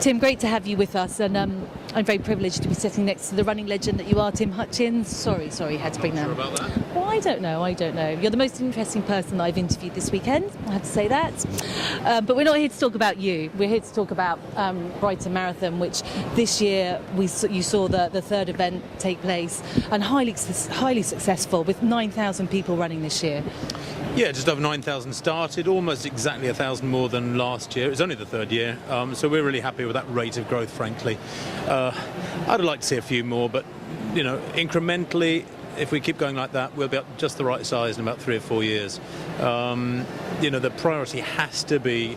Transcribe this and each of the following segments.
Tim, great to have you with us, and I'm very privileged to be sitting next to the running legend that you are, Tim Hutchings. Sorry, had to bring that. Sure about that? Well, I don't know. You're the most interesting person that I've interviewed this weekend, I have to say that. But we're not here to talk about you. We're here to talk about Brighton Marathon, which this year you saw the third event take place, and highly successful, with 9,000 people running this year. Yeah, just over 9,000 started, almost exactly 1,000 more than last year. It's only the third year, so we're really happy with that rate of growth, frankly. I'd like to see a few more, but, incrementally, if we keep going like that, we'll be at just the right size in about 3 or 4 years. The priority has to be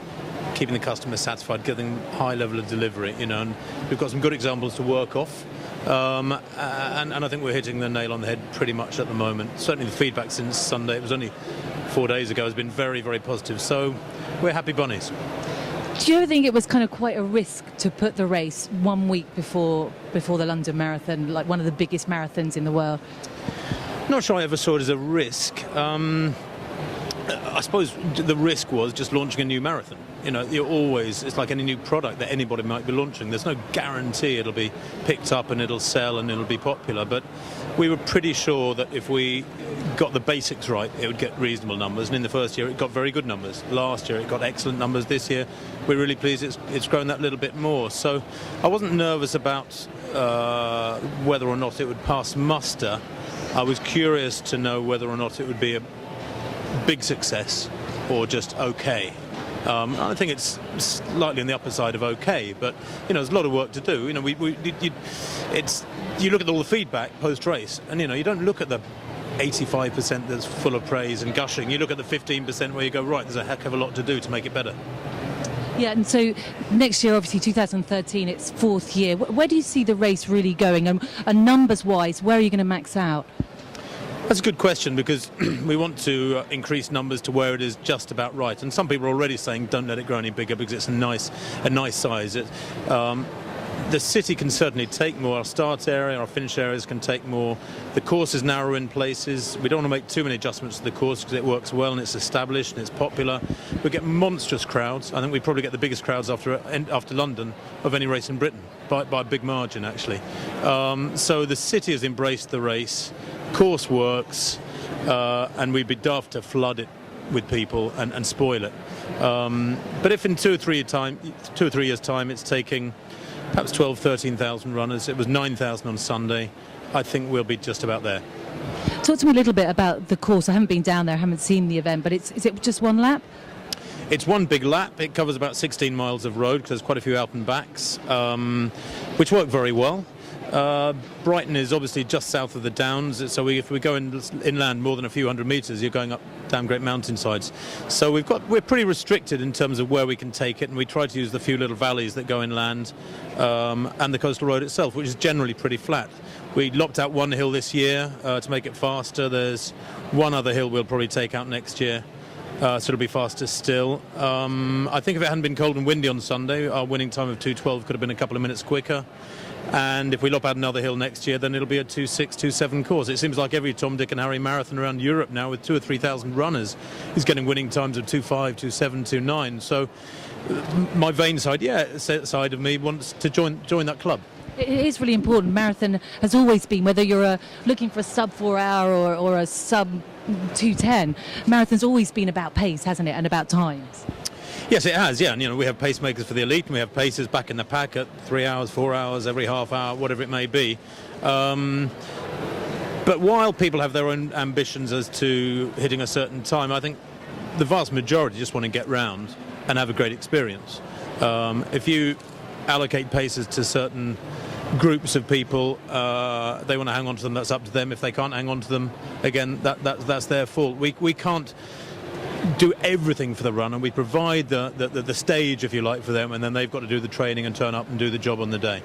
keeping the customer satisfied, getting high level of delivery, and we've got some good examples to work off. And I think we're hitting the nail on the head pretty much at the moment. Certainly the feedback since Sunday, it was only 4 days ago, has been very, very positive. So we're happy bunnies. Do you ever think it was kind of quite a risk to put the race 1 week before the London Marathon, like one of the biggest marathons in the world? Not sure I ever saw it as a risk. I suppose the risk was just launching a new marathon. It's like any new product that anybody might be launching. There's no guarantee it'll be picked up and it'll sell and it'll be popular. But we were pretty sure that if we got the basics right, it would get reasonable numbers. And in the first year, it got very good numbers. Last year, it got excellent numbers. This year, we're really pleased it's grown that little bit more. So I wasn't nervous about whether or not it would pass muster. I was curious to know whether or not it would be a big success or just okay. I think it's slightly on the upper side of okay, but there's a lot of work to do. You look at all the feedback post-race, and you don't look at the 85% that's full of praise and gushing. You look at the 15% where you go, right, there's a heck of a lot to do to make it better. Yeah, and so next year, obviously 2013, it's fourth year. Where do you see the race really going, and numbers-wise, where are you going to max out? That's a good question, because we want to increase numbers to where it is just about right. And some people are already saying don't let it grow any bigger because it's a nice size. The city can certainly take more. Our start area, our finish areas can take more. The course is narrow in places. We don't want to make too many adjustments to the course because it works well and it's established and it's popular. We get monstrous crowds. I think we probably get the biggest crowds after London of any race in Britain, by a big margin, actually. So the city has embraced the race. Course works, and we'd be daft to flood it with people and spoil it. But if in 2 or 3 years' time it's taking perhaps 12,000, 13,000 runners, it was 9,000 on Sunday, I think we'll be just about there. Talk to me a little bit about the course. I haven't been down there, I haven't seen the event, but is it just one lap? It's one big lap. It covers about 16 miles of road because there's quite a few out and backs, which work very well. Brighton is obviously just south of the Downs, so if we go inland more than a few hundred metres, you're going up damn great mountainsides. So we're pretty restricted in terms of where we can take it, and we try to use the few little valleys that go inland, and the coastal road itself, which is generally pretty flat. We lopped out one hill this year to make it faster. There's one other hill we'll probably take out next year. So it'll be faster still. I think if it hadn't been cold and windy on Sunday, our winning time of 2:12 could have been a couple of minutes quicker. And if we lop out another hill next year, then it'll be a 2:6, 2:7 course. It seems like every Tom, Dick and Harry marathon around Europe now with 2,000 or 3,000 runners is getting winning times of 2:5, 2:7, 2:9. So my vain side of me wants to join that club. It is really important. Marathon has always been, whether you're looking for a sub 4 hour or a sub 2:10, marathon's always been about pace, hasn't it, and about times. Yes, it has, yeah. And, we have pacemakers for the elite, and we have pacers back in the pack at 3 hours, 4 hours, every half hour, whatever it may be. But while people have their own ambitions as to hitting a certain time, I think the vast majority just want to get round and have a great experience. If you allocate pacers to certain groups of people, they want to hang on to them, that's up to them. If they can't hang on to them, again, that's their fault. We can't do everything for the runner. We provide the stage, if you like, for them, and then they've got to do the training and turn up and do the job on the day.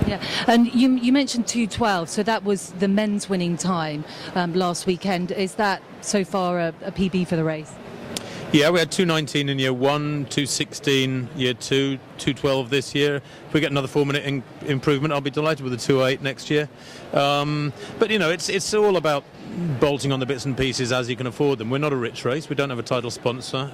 Yeah, and you mentioned 2:12, so that was the men's winning time last weekend. Is that so far a PB for the race? Yeah, we had 2:19 in year 1, 2:16 year 2, 2:12 this year. If we get another 4-minute improvement, I'll be delighted with the 2:08 next year. But it's all about bolting on the bits and pieces as you can afford them. We're not a rich race. We don't have a title sponsor.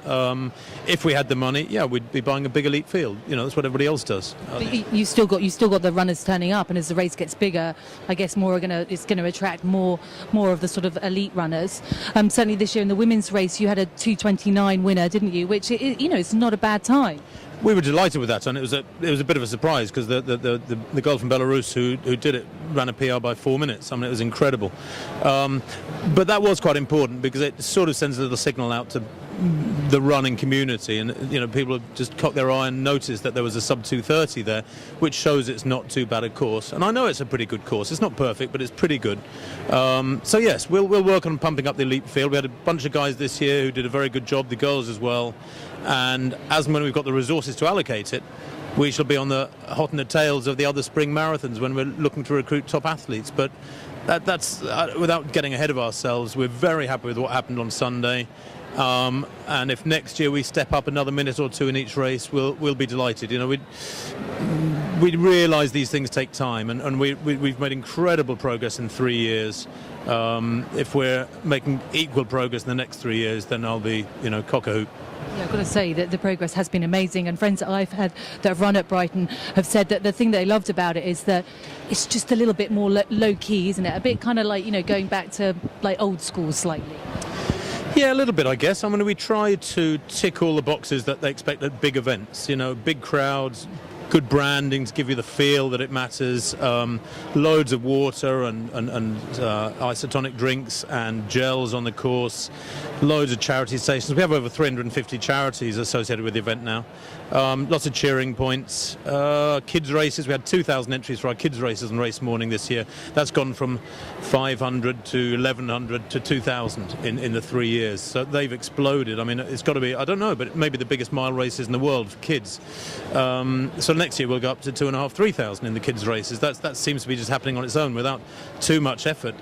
If we had the money, yeah, we'd be buying a big elite field. You know, that's what everybody else does. But you still got the runners turning up, and as the race gets bigger, I guess it's going to attract more of the sort of elite runners. Certainly this year in the women's race, you had a 2:29 winner, didn't you? Which it's not a bad time. We were delighted with that, and it was a bit of a surprise because the girl from Belarus who did it ran a PR by 4 minutes. I mean, it was incredible. But that was quite important because it sort of sends a little signal out to the running community, and people have just cocked their eye and noticed that there was a sub 2:30 there, which shows it's not too bad a course. And I know it's a pretty good course. It's not perfect, but it's pretty good. So yes, we'll work on pumping up the elite field. We had a bunch of guys this year who did a very good job, the girls as well. And as and when we've got the resources to allocate it, we shall be on the hot and the tails of the other spring marathons when we're looking to recruit top athletes. But that's without getting ahead of ourselves. We're very happy with what happened on Sunday. And if next year we step up another minute or two in each race, we'll be delighted. We realise these things take time, and we've made incredible progress in 3 years. If we're making equal progress in the next 3 years, then I'll be, cock-a-hoop. Yeah, I've got to say that the progress has been amazing, and friends that I've had that have run at Brighton have said that the thing they loved about it is that it's just a little bit more low key, isn't it? A bit kind of like, going back to like old school slightly. Yeah, a little bit, I guess. I mean, we try to tick all the boxes that they expect at big events. Big crowds, good branding to give you the feel that it matters, loads of water and isotonic drinks and gels on the course, loads of charity stations. We have over 350 charities associated with the event now. Lots of cheering points. Kids races, we had 2,000 entries for our kids races on race morning this year. That's gone from 500 to 1,100 to 2,000 in the 3 years. So they've exploded. I mean, it's got to be, I don't know, but maybe the biggest mile races in the world for kids. So next year we'll go up to 2,500, 3,000 in the kids races. That seems to be just happening on its own without too much effort.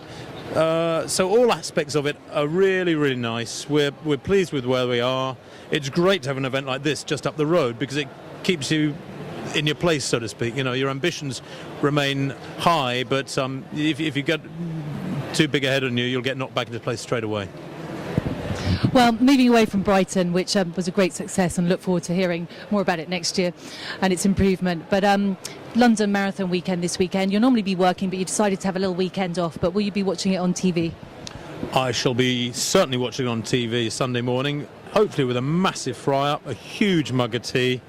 So all aspects of it are really, really nice. We're pleased with where we are. It's great to have an event like this just up the road because it keeps you in your place, so to speak. Your ambitions remain high, but if you get too big ahead on you, you'll get knocked back into place straight away. Well, moving away from Brighton, which was a great success, and look forward to hearing more about it next year and its improvement. But London Marathon weekend this weekend, you'll normally be working, but you decided to have a little weekend off. But will you be watching it on TV? I shall be certainly watching on TV Sunday morning, hopefully with a massive fry-up, a huge mug of tea.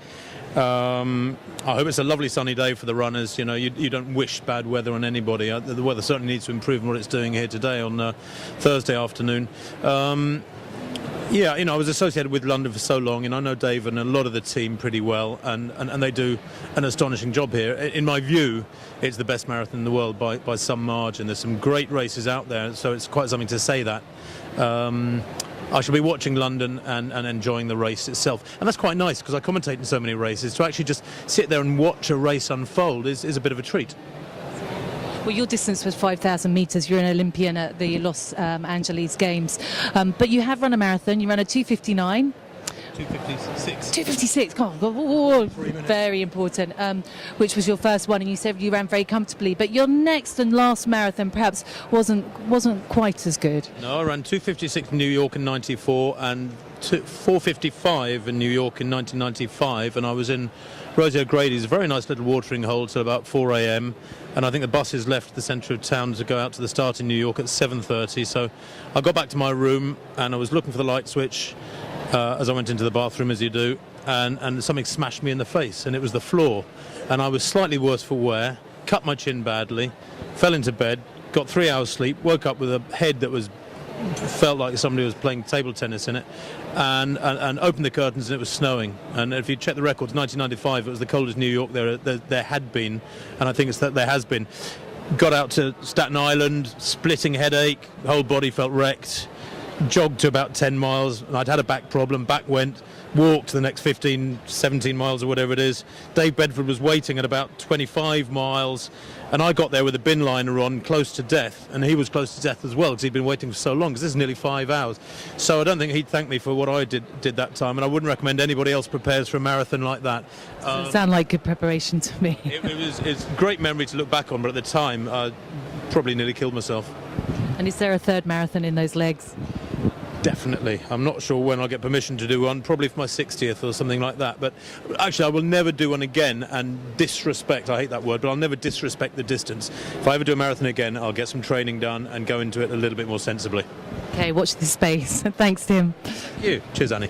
I hope it's a lovely sunny day for the runners. You don't wish bad weather on anybody. The weather certainly needs to improve on what it's doing here today on Thursday afternoon. I was associated with London for so long, and I know Dave and a lot of the team pretty well, and they do an astonishing job here. In my view, it's the best marathon in the world by some margin. There's some great races out there, so it's quite something to say that. I shall be watching London and enjoying the race itself. And that's quite nice because I commentate in so many races. To actually just sit there and watch a race unfold is a bit of a treat. Well, your distance was 5,000 metres. You're an Olympian at the Los Angeles Games. But you have run a marathon. You ran a 2:59. 2:56. 2:56. Oh, very important. Which was your first one, and you said you ran very comfortably. But your next and last marathon perhaps wasn't quite as good. No, I ran 2:56 in New York in '94 and 4:55 in New York in 1995, and I was in Rosie O'Grady's very nice little watering hole till about 4 a.m. And I think the buses left the centre of town to go out to the start in New York at 7:30. So I got back to my room and I was looking for the light switch as I went into the bathroom, as you do, and something smashed me in the face, and it was the floor. And I was slightly worse for wear, cut my chin badly, fell into bed, got 3 hours sleep, woke up with a head that felt like somebody was playing table tennis in it, and opened the curtains and it was snowing. And if you check the records, 1995, it was the coldest New York there had been, and I think it's that there has been. Got out to Staten Island, splitting headache, whole body felt wrecked, jogged to about 10 miles, and I'd had a back problem, back went, walked the next 15, 17 miles or whatever it is. Dave Bedford was waiting at about 25 miles, and I got there with a bin liner on, close to death, and he was close to death as well because he'd been waiting for so long, because this is nearly 5 hours. So I don't think he'd thank me for what I did that time, and I wouldn't recommend anybody else prepares for a marathon like that. Doesn't sound like good preparation to me. It's a great memory to look back on, but at the time I probably nearly killed myself. And is there a third marathon in those legs? Definitely. I'm not sure when I'll get permission to do one, probably for my 60th or something like that. But actually, I will never do one again and disrespect, I hate that word, but I'll never disrespect the distance. If I ever do a marathon again, I'll get some training done and go into it a little bit more sensibly. Okay, watch this space. Thanks, Tim. Thank you. Cheers, Annie.